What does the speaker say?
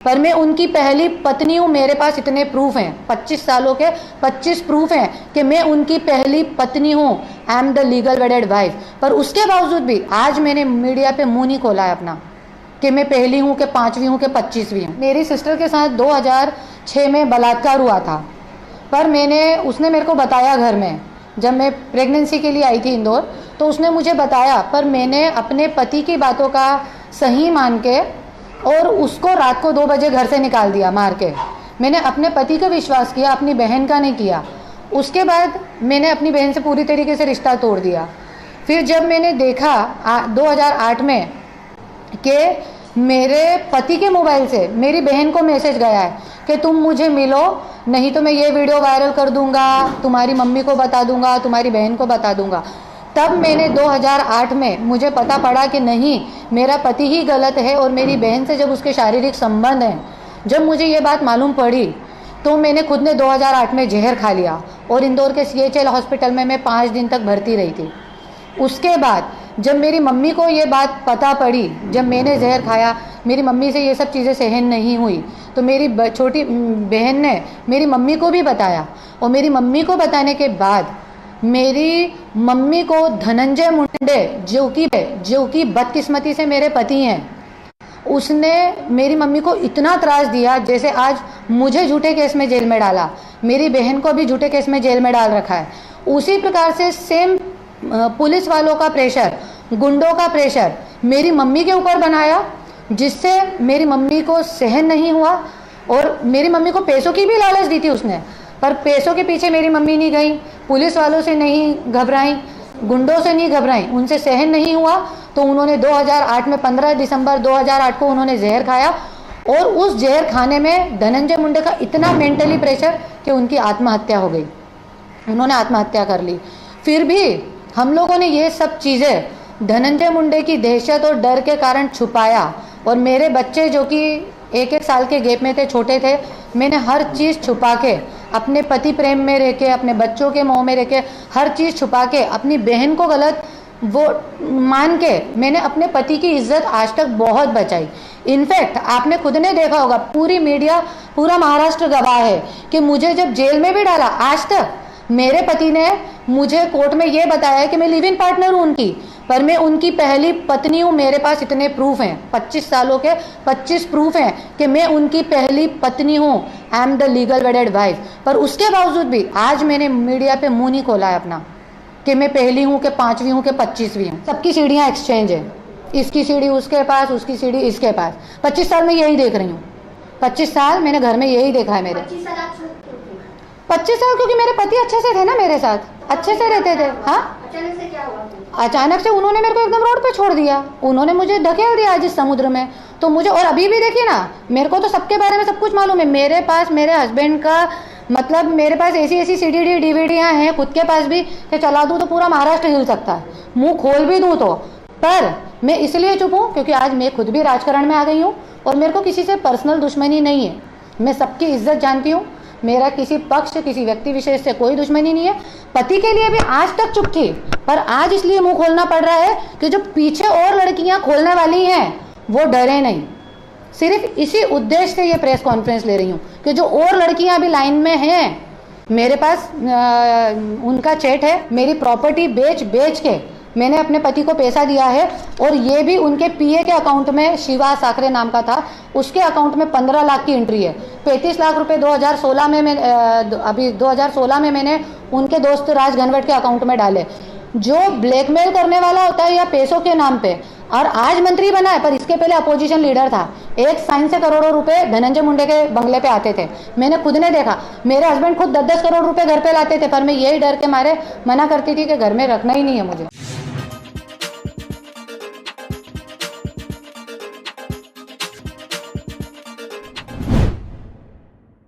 पर मैं उनकी पहली पत्नी हूँ। मेरे पास इतने प्रूफ हैं, 25 सालों के 25 प्रूफ हैं कि मैं उनकी पहली पत्नी हूँ। I am the legal वेडेड wife. पर उसके बावजूद भी आज मैंने मीडिया पे मुंह नहीं खोला है अपना कि मैं पहली हूँ कि 5वीं हूँ कि 25वीं हूँ। मेरी सिस्टर के साथ 2006 में बलात्कार हुआ था, पर उसने मेरे को बताया घर में, जब मैं प्रेगनेंसी के लिए आई थी इंदौर, तो उसने मुझे बताया। पर मैंने अपने पति की बातों का सही मान के और उसको रात को 2 बजे घर से निकाल दिया मार के। मैंने अपने पति का विश्वास किया, अपनी बहन का नहीं किया। उसके बाद मैंने अपनी बहन से पूरी तरीके से रिश्ता तोड़ दिया। फिर जब मैंने देखा 2008 में कि मेरे पति के मोबाइल से मेरी बहन को मैसेज गया है कि तुम मुझे मिलो, नहीं तो मैं ये वीडियो वायरल कर दूंगा, तुम्हारी मम्मी को बता दूंगा, तुम्हारी बहन को बता दूंगा। तब मैंने 2008 में मुझे पता पड़ा कि नहीं, मेरा पति ही गलत है और मेरी बहन से जब उसके शारीरिक संबंध हैं, जब मुझे ये बात मालूम पड़ी तो मैंने खुद ने 2008 में जहर खा लिया और इंदौर के CHL हॉस्पिटल में मैं 5 दिन तक भर्ती रही थी। उसके बाद जब मेरी मम्मी को ये बात पता पड़ी, जब मैंने जहर खाया, मेरी मम्मी से ये सब चीज़ें सहन नहीं हुई, तो मेरी छोटी बहन ने मेरी मम्मी को भी बताया। और मेरी मम्मी को बताने के बाद मेरी मम्मी को धनंजय मुंडे, जो कि बदकिस्मती से मेरे पति हैं, उसने मेरी मम्मी को इतना त्रास दिया, जैसे आज मुझे झूठे केस में जेल में डाला, मेरी बहन को भी झूठे केस में जेल में डाल रखा है। उसी प्रकार से सेम पुलिस वालों का प्रेशर, गुंडों का प्रेशर मेरी मम्मी के ऊपर बनाया, जिससे मेरी मम्मी को सहन नहीं हुआ। और मेरी मम्मी को पैसों की भी लालच दी थी उसने, पर पैसों के पीछे मेरी मम्मी नहीं गई, पुलिस वालों से नहीं घबराई, गुंडों से नहीं घबराई, उनसे सहन नहीं हुआ। तो उन्होंने 2008 में 15 दिसंबर 2008 को उन्होंने जहर खाया और उस जहर खाने में धनंजय मुंडे का इतना मेंटली प्रेशर कि उनकी आत्महत्या हो गई, उन्होंने आत्महत्या कर ली। फिर भी हम लोगों ने ये सब चीज़ें धनंजय मुंडे की दहशत और डर के कारण छुपाया। और मेरे बच्चे जो कि 1-1 साल के गैप में थे, छोटे थे, मैंने हर चीज़ छुपा के, अपने पति प्रेम में रह के, अपने बच्चों के मोह में रह के, हर चीज़ छुपा के, अपनी बहन को गलत वो मान के मैंने अपने पति की इज्जत आज तक बहुत बचाई। इनफैक्ट आपने खुद ने देखा होगा, पूरी मीडिया, पूरा महाराष्ट्र गवाह है कि मुझे जब जेल में भी डाला, आज तक मेरे पति ने मुझे कोर्ट में ये बताया कि मैं लिव इन पार्टनर हूँ उनकी, पर मैं उनकी पहली पत्नी हूँ। मेरे पास इतने प्रूफ हैं, 25 सालों के 25 प्रूफ हैं कि मैं उनकी पहली पत्नी हूँ। I am the legal वेडेड wife. पर उसके बावजूद भी आज मैंने मीडिया पे मुंह नहीं खोला है अपना कि मैं पहली हूँ कि 5वीं हूँ कि 25वीं हूँ। सबकी सीढ़ियाँ एक्सचेंज है, इसकी सीढ़ी उसके पास, उसकी सीढ़ी इसके पास। 25 साल में यही देख रही हूँ, 25 साल मैंने घर में यही देखा है। मेरे 25 साल क्योंकि मेरे पति अच्छे से थे ना, मेरे साथ अच्छे से रहते थे। हाँ, अचानक से क्या हुआ? अचानक से उन्होंने मेरे को एकदम रोड पे छोड़ दिया, उन्होंने मुझे धकेल दिया आज इस समुद्र में। तो मुझे, और अभी भी देखिए ना, मेरे को तो सबके बारे में सब कुछ मालूम है। मेरे पास मेरे हस्बैंड का, मतलब मेरे पास ऐसी CDD DVDयाँ हैं खुद के पास भी कि चला दूँ तो पूरा महाराष्ट्र हिल सकता है, मुँह खोल भी दूँ तो। पर मैं इसलिए चुप हूँ क्योंकि आज मैं खुद भी राजकारण में आ गई हूँ और मेरे को किसी से पर्सनल दुश्मनी नहीं है। मैं सबकी इज्जत जानती हूँ, मेरा किसी पक्ष, किसी व्यक्ति विशेष से कोई दुश्मनी नहीं है। पति के लिए भी आज तक चुप थी, पर आज इसलिए मुंह खोलना पड़ रहा है कि जो पीछे और लड़कियां खोलने वाली हैं वो डरे नहीं। सिर्फ इसी उद्देश्य से ये प्रेस कॉन्फ्रेंस ले रही हूँ कि जो और लड़कियां अभी लाइन में हैं, मेरे पास उनका चैट है, मेरी प्रॉपर्टी बेच के मैंने अपने पति को पैसा दिया है। और ये भी उनके PA के अकाउंट में, शिवा साखरे नाम का था, उसके अकाउंट में 15 लाख की एंट्री है। 35 लाख रुपए 2016 में अभी 2016 में मैंने उनके दोस्त राज घनवट के अकाउंट में डाले। जो ब्लैकमेल करने वाला होता है या पैसों के नाम पे, और आज मंत्री बना है, पर इसके पहले अपोजिशन लीडर था। एक साइन से करोड़ों रुपए धनंजय मुंडे के बंगले पे आते थे, मैंने खुद ने देखा। मेरे हस्बैंड खुद 10-10 करोड़ रुपए घर पे लाते थे, पर मैं यही डर के मारे मना करती थी कि घर में रखना ही नहीं है मुझे।